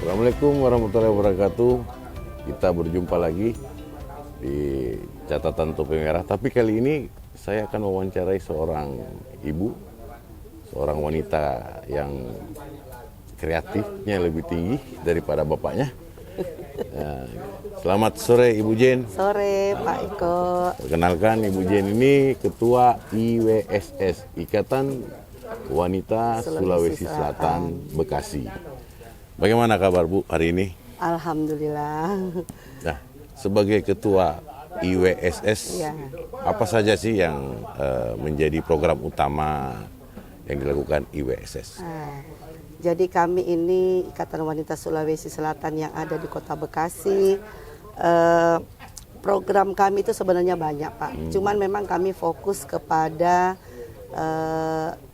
Assalamualaikum warahmatullahi wabarakatuh. Kita berjumpa lagi di catatan Topeng Merah. Tapi kali ini saya akan mewawancarai seorang ibu, seorang wanita yang kreatifnya lebih tinggi daripada bapaknya. Selamat sore Ibu Jen. Sore Pak Eko. Perkenalkan, Ibu Jen ini Ketua IWSS, Ikatan Wanita Sulawesi Selatan Bekasi. Bagaimana kabar Bu hari ini? Alhamdulillah. Nah, sebagai Ketua IWSS, Ya. apa saja sih yang menjadi program utama yang dilakukan IWSS? Jadi kami ini Ikatan Wanita Sulawesi Selatan yang ada di Kota Bekasi. Program kami itu sebenarnya banyak Pak. Cuman memang kami fokus kepada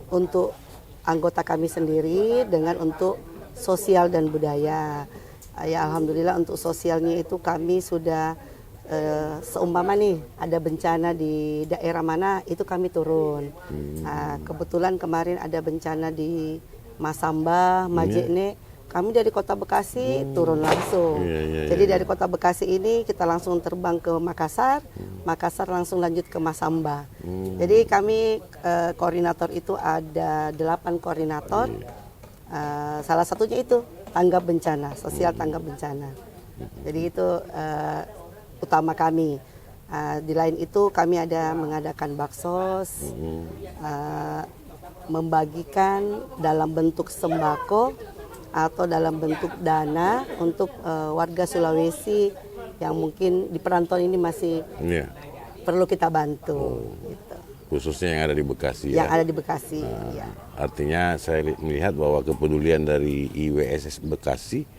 untuk anggota kami sendiri dengan untuk sosial dan budaya. Ya alhamdulillah untuk sosialnya itu kami sudah seumpama nih ada bencana di daerah mana itu kami turun. Kebetulan kemarin ada bencana di Masamba, Majene, kami dari Kota Bekasi turun langsung. Jadi dari Kota Bekasi ini kita langsung terbang ke Makassar, Makassar langsung lanjut ke Masamba. Jadi kami koordinator itu ada 8 koordinator. Salah satunya itu tanggap bencana, sosial tanggap bencana. Jadi itu utama kami. Di lain itu kami ada mengadakan baksos, membagikan dalam bentuk sembako atau dalam bentuk dana untuk warga Sulawesi yang mungkin di perantauan ini masih perlu kita bantu. Gitu. Khususnya yang ada di Bekasi yang ada di Bekasi. Ya. Artinya saya melihat bahwa kepedulian dari IWSS Bekasi,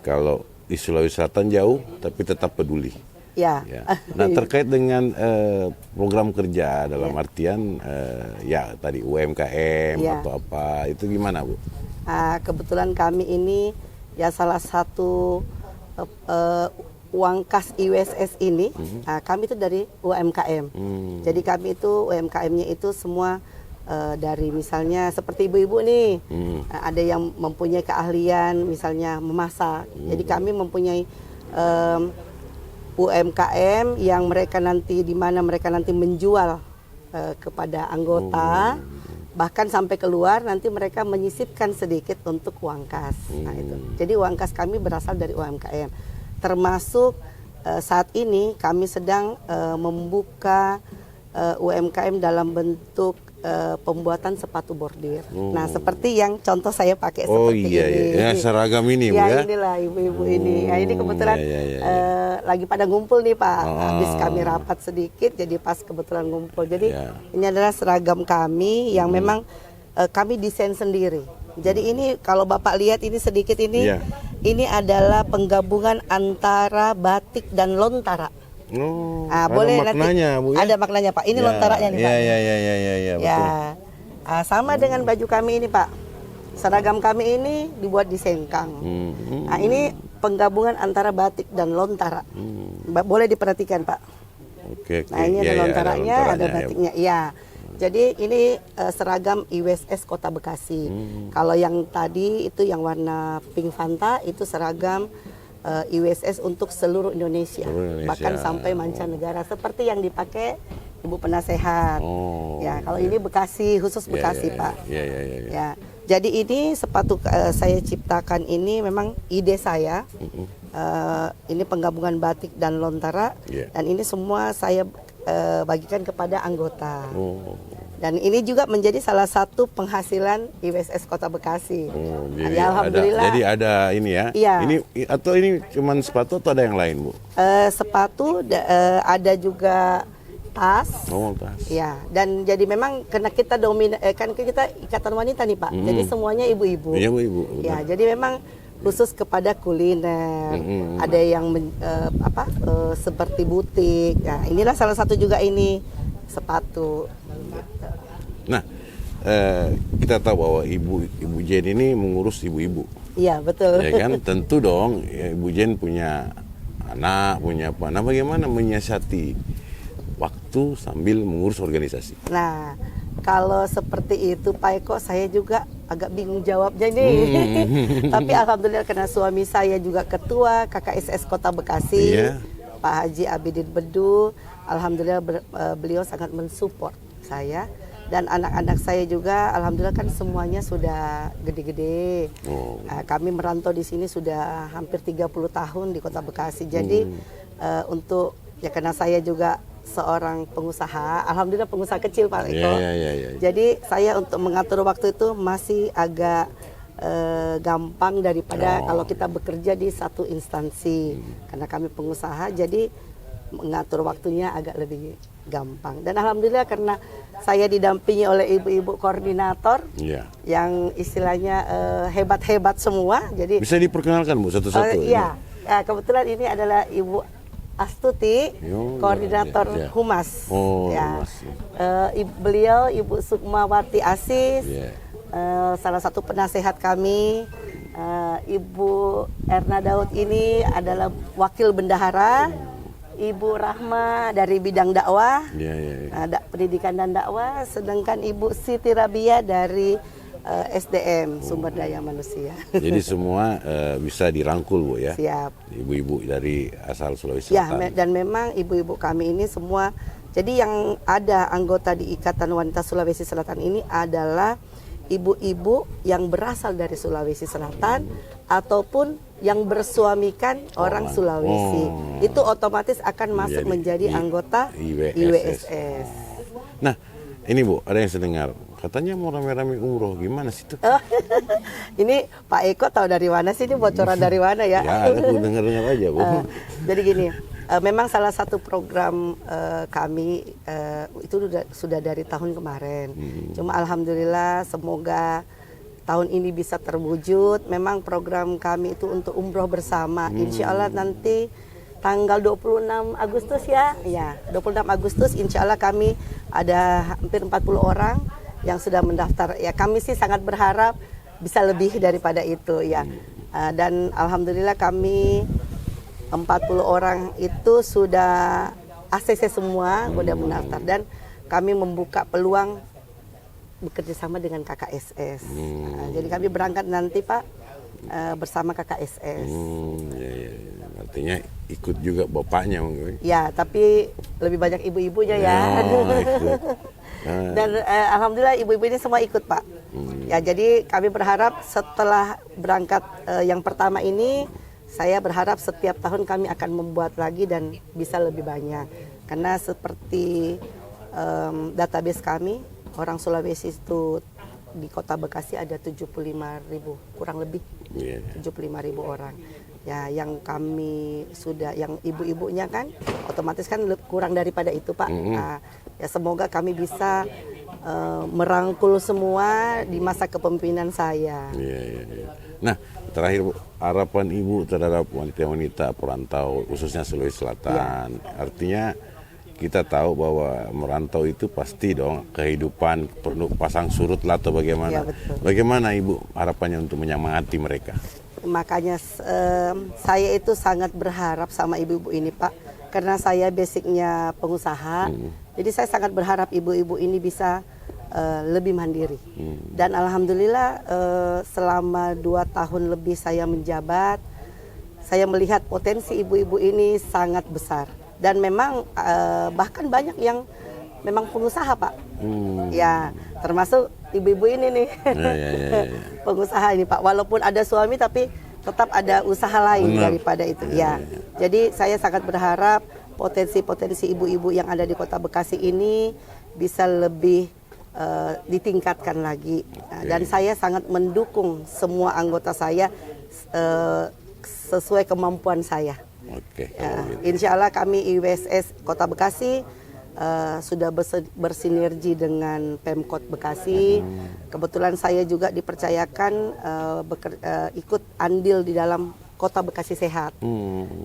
kalau di Sulawesi Selatan jauh tapi tetap peduli. Ya. Nah terkait dengan program kerja dalam artian ya tadi UMKM atau apa itu gimana Bu? Kebetulan kami ini ya salah satu uang kas IWSS ini, kami itu dari UMKM. Jadi kami itu UMKM-nya itu semua dari misalnya seperti ibu-ibu nih, ada yang mempunyai keahlian misalnya memasak. Jadi kami mempunyai UMKM yang mereka nanti di mana mereka nanti menjual kepada anggota, bahkan sampai keluar nanti mereka menyisipkan sedikit untuk uang kas. Nah itu. Jadi uang kas kami berasal dari UMKM. Termasuk saat ini kami sedang membuka UMKM dalam bentuk pembuatan sepatu bordir. Nah seperti yang contoh saya pakai seperti ini. Ya, seragam ini Bu ya? Inilah ibu-ibu ini. Nah, ini kebetulan lagi pada ngumpul nih Pak. Habis kami rapat sedikit jadi pas kebetulan ngumpul. Jadi ini adalah seragam kami yang memang kami desain sendiri. Jadi ini kalau Bapak lihat ini sedikit ini, ini adalah penggabungan antara batik dan lontara. Boleh maknanya, nanti Bu, ya? Ada maknanya Pak. Ini lontaranya nih Pak. Betul. Sama dengan baju kami ini Pak. Seragam kami ini dibuat di Sengkang. Nah, ini penggabungan antara batik dan lontara. Boleh diperhatikan Pak. Nah ini ada lontaranya, ada batiknya. Iya. Jadi ini seragam IWSS Kota Bekasi. Kalau yang tadi itu yang warna pink Fanta itu seragam IWSS untuk seluruh Indonesia. Bahkan sampai mancanegara seperti yang dipakai Ibu Penasehat. Ya, kalau ini Bekasi, khusus Bekasi Pak. Ya. Jadi ini sepatu saya ciptakan ini memang ide saya. Ini penggabungan batik dan lontara dan ini semua saya bagikan kepada anggota. Dan ini juga menjadi salah satu penghasilan IWSS Kota Bekasi. Jadi alhamdulillah. Jadi ada ini ya. Ini atau ini cuman sepatu atau ada yang lain Bu? Sepatu ada juga tas. Tas. Ya, dan jadi memang karena kita kan kita ikatan wanita nih Pak. Jadi semuanya ibu-ibu. Iya Bu. Ya, jadi memang khusus kepada kuliner, ada yang seperti butik. Nah, inilah salah satu juga ini sepatu. Gitu. Nah, kita tahu bahwa Ibu Jen ini mengurus ibu-ibu. Iya betul. Ya kan, tentu dong Ibu Jen punya anak, punya apa. Nah, bagaimana menyiasati waktu sambil mengurus organisasi? Nah, Kalau seperti itu Pak Eko, saya juga agak bingung jawabnya nih. Tapi alhamdulillah karena suami saya juga ketua KKSS Kota Bekasi, Iya. Pak Haji Abidin Bedu, alhamdulillah beliau sangat mensupport saya. Dan anak-anak saya juga, alhamdulillah kan semuanya sudah gede-gede. Oh. Kami merantau di sini sudah hampir 30 tahun di Kota Bekasi. Jadi untuk ya karena saya juga seorang pengusaha, alhamdulillah pengusaha kecil Pak Eko. Iya. Jadi saya untuk mengatur waktu itu masih agak gampang daripada kalau kita bekerja di satu instansi. Karena kami pengusaha, jadi mengatur waktunya agak lebih gampang. Dan alhamdulillah karena saya didampingi oleh ibu-ibu koordinator Iya. yang istilahnya hebat-hebat semua. Jadi Bisa diperkenalkan Bu satu-satu? iya. Kebetulan ini adalah Ibu Astuti, Yo, koordinator iya. Humas. Oh, ya. Humas. Beliau Ibu Sukmawati Asis, Iya. salah satu penasehat kami. Ibu Erna Daud ini adalah wakil bendahara. Ibu Rahma dari bidang dakwah, Iya. pendidikan dan dakwah. Sedangkan Ibu Siti Rabia dari SDM, sumber daya manusia. Jadi semua bisa dirangkul Bu ya? Siap. Ibu-ibu dari asal Sulawesi Ya, Selatan. dan memang ibu-ibu kami ini semua, jadi yang ada anggota di Ikatan Wanita Sulawesi Selatan ini adalah ibu-ibu yang berasal dari Sulawesi Selatan ataupun yang bersuamikan orang Sulawesi. Oh. Itu otomatis akan masuk menjadi anggota IWSS. Nah, ini Bu, ada yang saya dengar. Katanya mau rame-rame umroh, gimana sih itu? Ini Pak Eko tahu dari mana sih, ini bocoran dari mana ya? Ya, aku dengar-dengar aja Bu. Jadi gini, memang salah satu program kami itu sudah dari tahun kemarin. Cuma alhamdulillah semoga tahun ini bisa terwujud. Memang program kami itu untuk umroh bersama. Insya Allah nanti tanggal 26 Agustus ya. Ya, 26 Agustus insya Allah kami ada hampir 40 orang yang sudah mendaftar. Ya, kami sih sangat berharap bisa lebih daripada itu ya. Dan alhamdulillah kami 40 orang itu sudah ACC semua, sudah mendaftar, dan kami membuka peluang bekerja sama dengan KKSS. Jadi kami berangkat nanti Pak bersama KKSS. Ya. Artinya ikut juga bapaknya mungkin. Ya, tapi lebih banyak ibu-ibunya ya. Ikut. Dan alhamdulillah ibu-ibu ini semua ikut Pak. Ya, jadi kami berharap setelah berangkat yang pertama ini, saya berharap setiap tahun kami akan membuat lagi dan bisa lebih banyak. Karena seperti database kami, orang Sulawesi itu di Kota Bekasi ada 75.000 kurang lebih. 75.000 orang. Ya, yang kami sudah, yang ibu-ibunya kan otomatis kan kurang daripada itu Pak. Nah, ya semoga kami bisa merangkul semua di masa kepemimpinan saya. Iya. Nah, terakhir Bu, harapan Ibu terhadap wanita-wanita perantau khususnya Sulawesi Selatan. Artinya kita tahu bahwa merantau itu pasti dong kehidupan perlu pasang surut lah atau bagaimana. Ya, betul. Bagaimana Ibu harapannya untuk menyemangati mereka? Makanya saya itu sangat berharap sama ibu-ibu ini Pak, karena saya basicnya pengusaha. Jadi saya sangat berharap ibu-ibu ini bisa lebih mandiri. Dan alhamdulillah selama 2 tahun lebih saya menjabat, saya melihat potensi ibu-ibu ini sangat besar. Dan memang bahkan banyak yang memang pengusaha Pak. Ya, termasuk ibu-ibu ini nih. Ya. Pengusaha ini Pak. Walaupun ada suami tapi tetap ada usaha lain daripada itu. Ya. Jadi saya sangat berharap potensi-potensi ibu-ibu yang ada di Kota Bekasi ini bisa lebih ditingkatkan lagi. Dan saya sangat mendukung semua anggota saya sesuai kemampuan saya. Oke. Insya Allah kami IWSS Kota Bekasi sudah bersinergi dengan Pemkot Bekasi. Kebetulan saya juga dipercayakan ikut andil di dalam Kota Bekasi Sehat.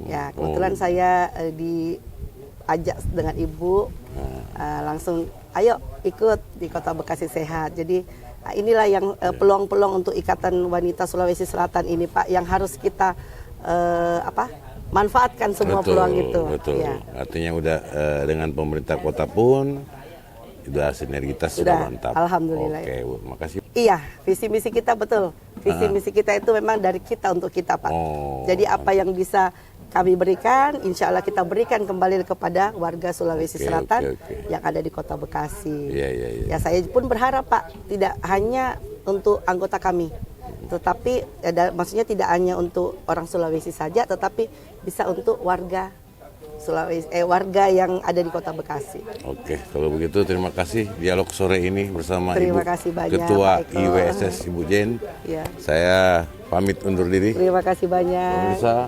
Ya, kebetulan saya diajak dengan Ibu langsung, ayo ikut di Kota Bekasi Sehat. Jadi inilah yang peluang-peluang untuk Ikatan Wanita Sulawesi Selatan ini Pak, yang harus kita manfaatkan semua peluang itu. Betul. Ya. Artinya udah dengan pemerintah kota pun sudah sinergitas sudah Sudah, mantap. alhamdulillah. Oke, Bu, makasih. Iya, visi misi kita betul. Visi misi kita itu memang dari kita untuk kita, Pak. Oh, Jadi apa yang bisa kami berikan, insya Allah kita berikan kembali kepada warga Sulawesi Oke, Selatan oke. yang ada di Kota Bekasi. Iya, iya, iya. Ya saya pun berharap Pak, tidak hanya untuk anggota kami, tetapi maksudnya tidak hanya untuk orang Sulawesi saja, tetapi bisa untuk warga Sulawesi, warga yang ada di Kota Bekasi. Oke, kalau begitu terima kasih dialog sore ini bersama Terima Ibu kasih banyak, Ketua Pak Eko. IWSS Ibu Jen. Ya, Saya pamit undur diri. terima kasih banyak. Pemirsa,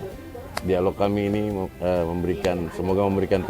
dialog kami ini semoga memberikan